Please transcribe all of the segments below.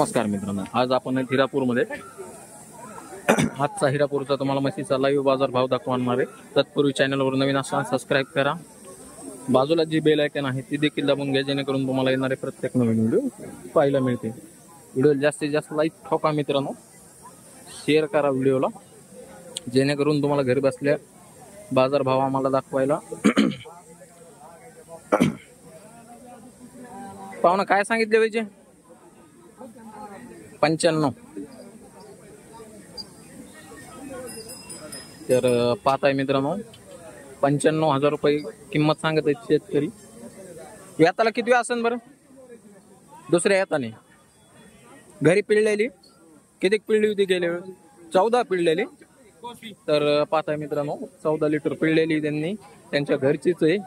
नमस्कार मित्रांनो, आज आपण हिरापूरमध्ये आजचा हिरापूरचा तुम्हाला म्हशीचा लाईव्ह बाजार भाव दाखवणार आहे। तत्पूर्वी चॅनलवर नवीन असल्यास सबस्क्राइब करा, बाजूला जी बेल आयकॉन आहे ती देखील दाबून घ्या, जेणेकरून तुम्हाला येणारे प्रत्येक नवीन व्हिडिओ पाहायला मिळतील। व्हिडिओ जास्तीत जास्त लाईक ठोका मित्रांनो, शेअर करा व्हिडिओला, जेणेकरून तुम्हाला घरी बसल्या बाजार भाव आम्हाला दाखवायला। पाहुणा काय सांगितले पाहिजे? 95। तर पाहत आहे मित्रांनो, 95,000 रुपये किंमत सांगत आहेत शेतकरी। याताला किती असेल बरं? दुसऱ्या याताने घरी पिळलेली किती पिळली होती गेल्या वेळेस? 14 पिळलेली। तर पाहत आहे मित्रांनो, 14 लिटर पिळलेली त्यांनी, त्यांच्या घरचीच आहे।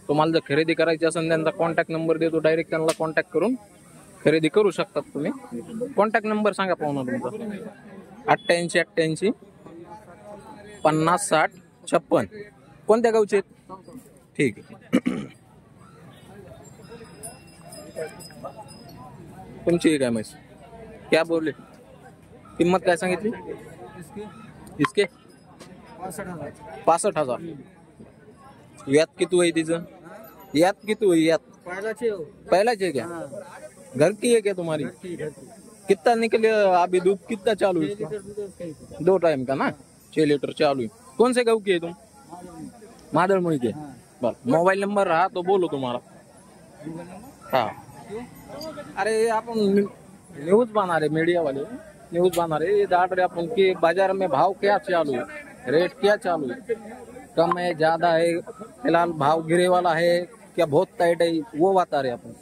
तुम्हाला जर खरेदी करायची असेल त्यांचा कॉन्टॅक्ट नंबर देतो, डायरेक्ट त्यांना कॉन्टॅक्ट करून खरेदी करू शकतात तुम्ही। कॉन्टॅक्ट नंबर सांगा पाहुणा तुमचा? 88 88 50 60 56। कोणत्या गावचे? ठीक आहे। तुमची काय म्हैस? क्या बोलले? किंमत काय सांगितली इसके? 65,000। यात किती होई तिचं? यात किती होई? यात पहलाच है क्या? घर की है क्या तुम्हारी? कितना निकले अभी? दूध कितना चालू है इसका? 2 टाइम का ना? 6 लीटर चालू है। कौन से गाँव की है तुम? मादळमुई के। बस मोबाइल नंबर रहा तो बोलो तुम्हारा। हाँ, अरे अपन न्यूज बना रहे, मीडिया वाले न्यूज बना रहे, ये डाट रहे अपन कि बाजार में भाव क्या चालू है, रेट क्या चालू है, कम है ज्यादा है, फिलहाल भाव गिरे वाला है क्या बहुत टाइट है, वो बता रहे अपन।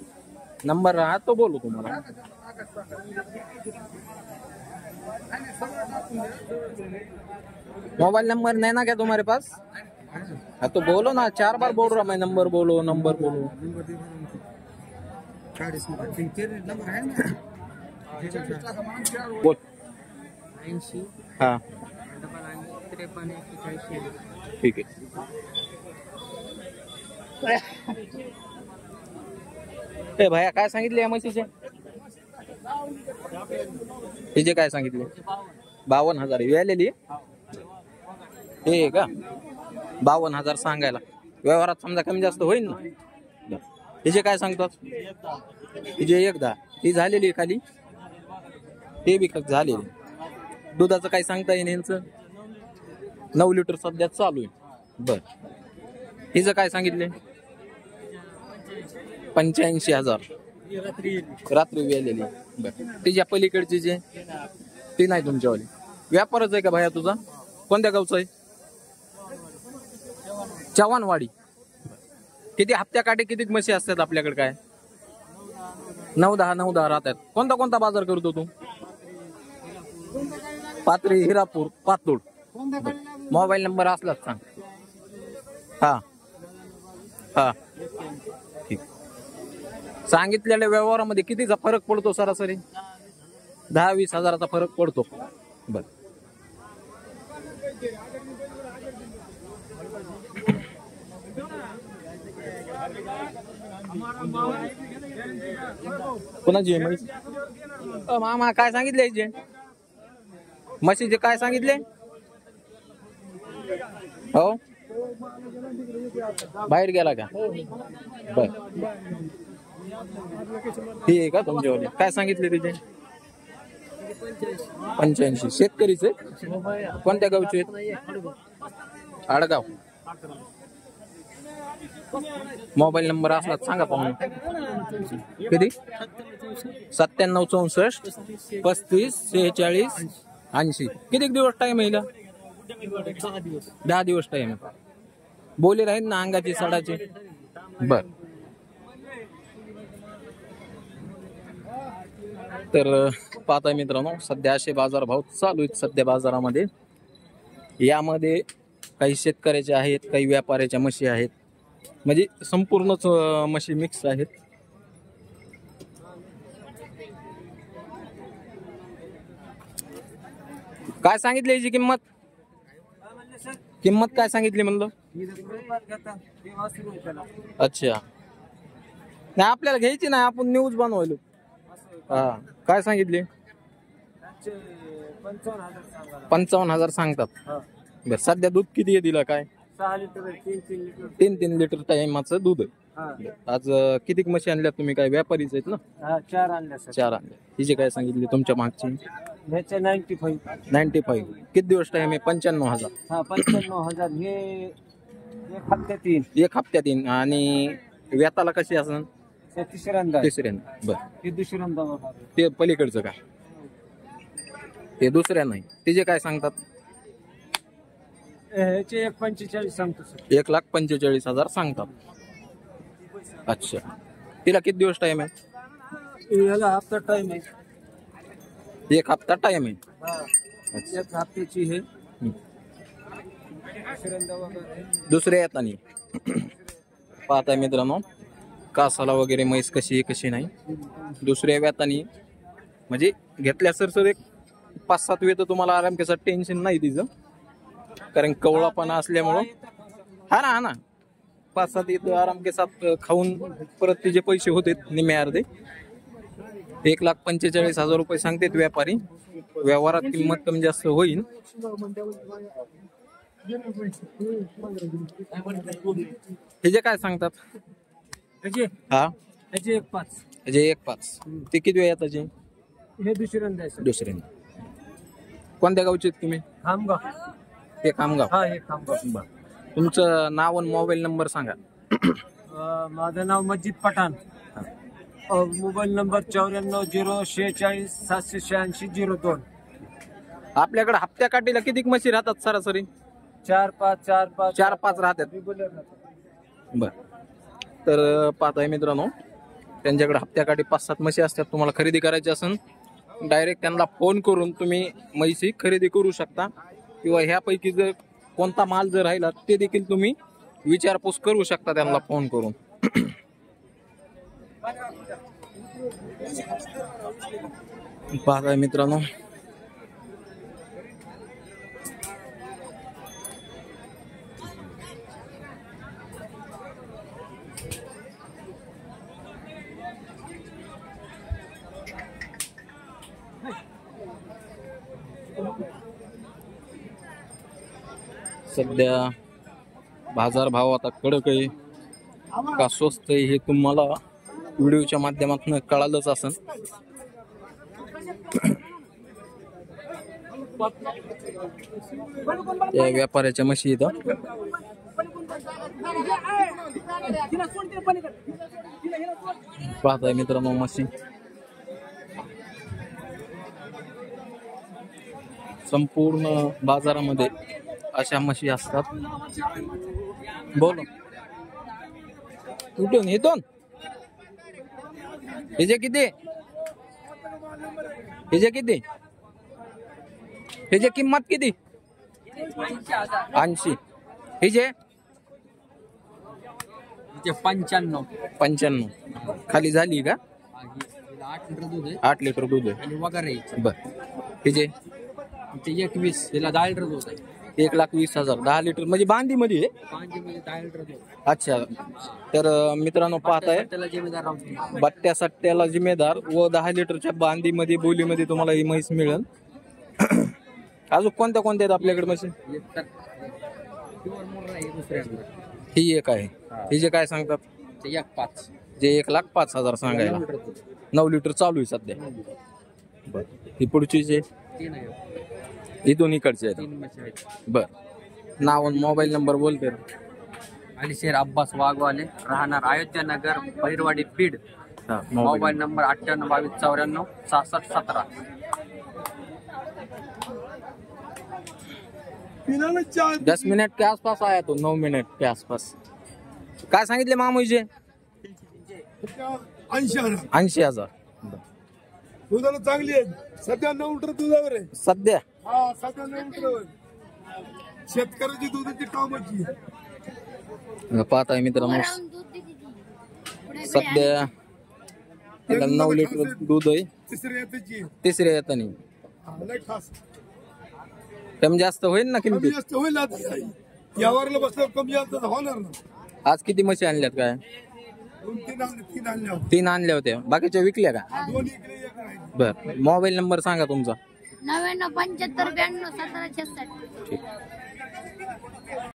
नंबर रहा तो बोलो तुम्हारा। मोबाइल नंबर नहीं ना क्या तुम्हारे पास? हाँ तो बोलो ना, 4 बार बोल रहा मैं, नंबर बोलो नंबर बोलो। बोल। हाँ ठीक है। ए भैया काय सांगितले या म्हशीचे? हिचे काय सांगितले? 52,000 वेळलेली हे का? 52,000 सांगायला, व्यवहारात समजा कमी जास्त होईल ना। हिचे काय सांगतात? हिचे 1-10 ही झालेली खाली, ते बी झालेली। दुधाचं काय सांगता येईल यांचं? 9 लिटर सध्या चालू आहे। बर, हिचं काय सांगितले? 85,000 रात्री वेळलेली। बर, तिच्या पलीकडची जे ती नाही तुमच्यावाली? व्यापारच आहे का भैया तुझा? कोणत्या गावचा आहे? चव्हाणवाडी। किती हप्त्या काटे किती म्हशी असतात आपल्याकडे? काय 9-10 राहतात। कोणता कोणता बाजार करतो तू? पाथरी, हिरापूर, पातूर। मोबाईल नंबर असलाच सांग। हा हा ठीक। सांगितलेल्या व्यवहारामध्ये कितीचा फरक पडतो सरासरी? 10-20 हजाराचा फरक पडतो। बर, कोणाची म्हैस? मामा काय सांगितले म्हशीचे? काय सांगितले? हो, बाहेर गेला का? बर, ठीक आहे का तुमच्यावाली? काय सांगितले तिचे? 85। शेतकरीचे? कोणत्या गावचे? आडगाव। मोबाईल नंबर असला सांगा पाहून। किती? 97 64 35 46 80। किती दिवस टाइम आहे? 10 दिवस टाइम। बोली राहील ना अंगाची सडाची? बर, तर पाहताय मित्रांनो, सध्या असे बाजार भाव चालू आहेत सध्या बाजारामध्ये। यामध्ये काही शेतकऱ्याचे आहेत, काही व्यापाऱ्याच्या म्हशी आहेत, म्हणजे संपूर्णच म्हशी मिक्स आहेत। काय सांगितली याची किंमत? किंमत काय सांगितली म्हणलं? अच्छा, नाही आपल्याला घ्यायची नाही, आपण न्यूज बनवायलो। हा, काय सांगितले? 55,000 सांगतात. बरं, सध्या दूध किती आहे तिला? काय 6 लिटर 3 लिटर टाइमाचं दूध आहे. आज किती म्हशी आणल्या तुम्ही? काय व्यापारीच आहेत ना? 4 आणल्या सर. 4 आणल्या. हिचे काय सांगितले तुमच्या मागची? ह्याचे 95. 95. किती दिवस टाइम आहे? 95,000. हा 95,000. हे 1 हप्त्यात येईल. 1 हप्त्यात येईन. आणि व्याताला कशी असं? तिसऱ्यांदा. बरं, हे दुसऱ्यांदा. ते पलीकडचं का? ते दुसऱ्या नाही. तिचे काय सांगतात? ह्याचे 1,45 सांगतो सर. 1,45,000 सांगतात. अच्छा, तिला किती दिवस टाइम आहे? याला हप्ता टाइम आहे. 1 हप्ता टाइम आहे. 1 हप्त्याची हे दुसऱ्या येतानी पाहताय मित्रांनो, कासाला वगैरे म्हैस कशी आहे कशी नाही. दुसऱ्या व्यातानी म्हणजे घेतल्या सर एक 5-7 वेळ तर तुम्हाला आराम कसा टेन्शन नाही तिचं, कारण कवळापणा असल्यामुळं. हा ना 5-7 येतो आराम के साथ खाऊन परत तिचे पैसे होते निम्मे अर्धे. 1,45,000 रुपये सांगतात व्यापारी. व्यवहारात किंमत कमी जास्त होईल. हे जे काय सांगतात? हा ह्याचे 1,5. जे 1,5. ते किती वेळ येताचे? हे दुसऱ्यांदा. दुसऱ्यांदा. कोणत्या गावचे तुम्ही? खामगाव. हे खामगाव. हा हे खामगाव. तुमचं नाव आणि मोबाईल नंबर सांगा. माझं नाव मजीद पठाण. मोबाईल नंबर 94 आपल्याकडे हप्त्या काठीला किती म्हशी राहतात सरासरी? 4-5 राहतात. बर, तर पाहताय मित्रांनो, त्यांच्याकडे हप्त्याकाठी 5-7 म्हशी असतात. तुम्हाला खरेदी करायची असेल डायरेक्ट त्यांना फोन करून तुम्ही म्हशी खरेदी करू शकता, किंवा ह्यापैकी जर कोणता माल जर राहिला ते देखील तुम्ही विचारपूस करू शकता त्यांना फोन करून. पाहताय मित्रांनो, सध्या बाजार भाव आता कडक आहे का स्वस्त आहे हे तुम्हाला व्हिडिओच्या माध्यमातून कळालंच असेल. त्या व्यापाऱ्याच्या म्हशी इथं पाहताय मित्रांनो, म्हशी संपूर्ण बाजारामध्ये अशा म्हशी असतात. बोल कुठून इथून? ह्याचे किती? ह्याची किंमत किती? 80. ह्याचे 95. खाली झाली का? 8 लिटर दूध आहे वगैरे. बर, ह्याचे 21. त्याला 10 लिटर दूध आहे. 1,20,000. 10 लिटर म्हणजे बांधी मध्ये आहे. 10 लिटर दूध. अच्छा, तर मित्रांनो पाहताय, बट्ट्या सट्ट्याला जिम्मेदार व 10 लिटरच्या बांधी मध्ये बोलीमध्ये तुम्हाला ही म्हैस मिळेल. अजून कोणत्या आहेत आपल्याकडे म्हशी? ही एक आहे. ही जे काय सांगतात? 1,5. जे 1,05,000 सांगायला. 9 लिटर चालू आहे सध्या. ही पुढची जे ही दोन्ही कडचे आहेत. बर, नाव आणि मोबाईल नंबर बोलते. अलीशेर अब्बास वाघवाले, राहणार Ayodhya Nagar, Bairwadi, Beed. Mobile number 98 22 94 66 17. 10 minute के आसपास आया तो 9 मिनट के आसपास. काय सांगितले मामूचे? 80,000. दुधाला चांगली आहे. सध्या 9 लिटर दुधावर आहे सध्या. हा सध्या 9 लिटर. शेतकऱ्याची दुधाची कामाची पाहताय मित्रांनो, सध्या तिला 9 लिटर दूध आहे. तिसऱ्या येतानी कमी जास्त होईल ना किंमत? जास्त होईल. यावरला बसल्यावर कमी जास्त होणार ना. आज किती म्हशी आणल्यात? काय 2-3 आणल्या. 3 आणल्या होत्या. बाकीच्या विकल्या का? 2 इकडे 1 राहिली. बर, मोबाईल नंबर सांगा तुमचा. 99 75 92 17 66. ठीक.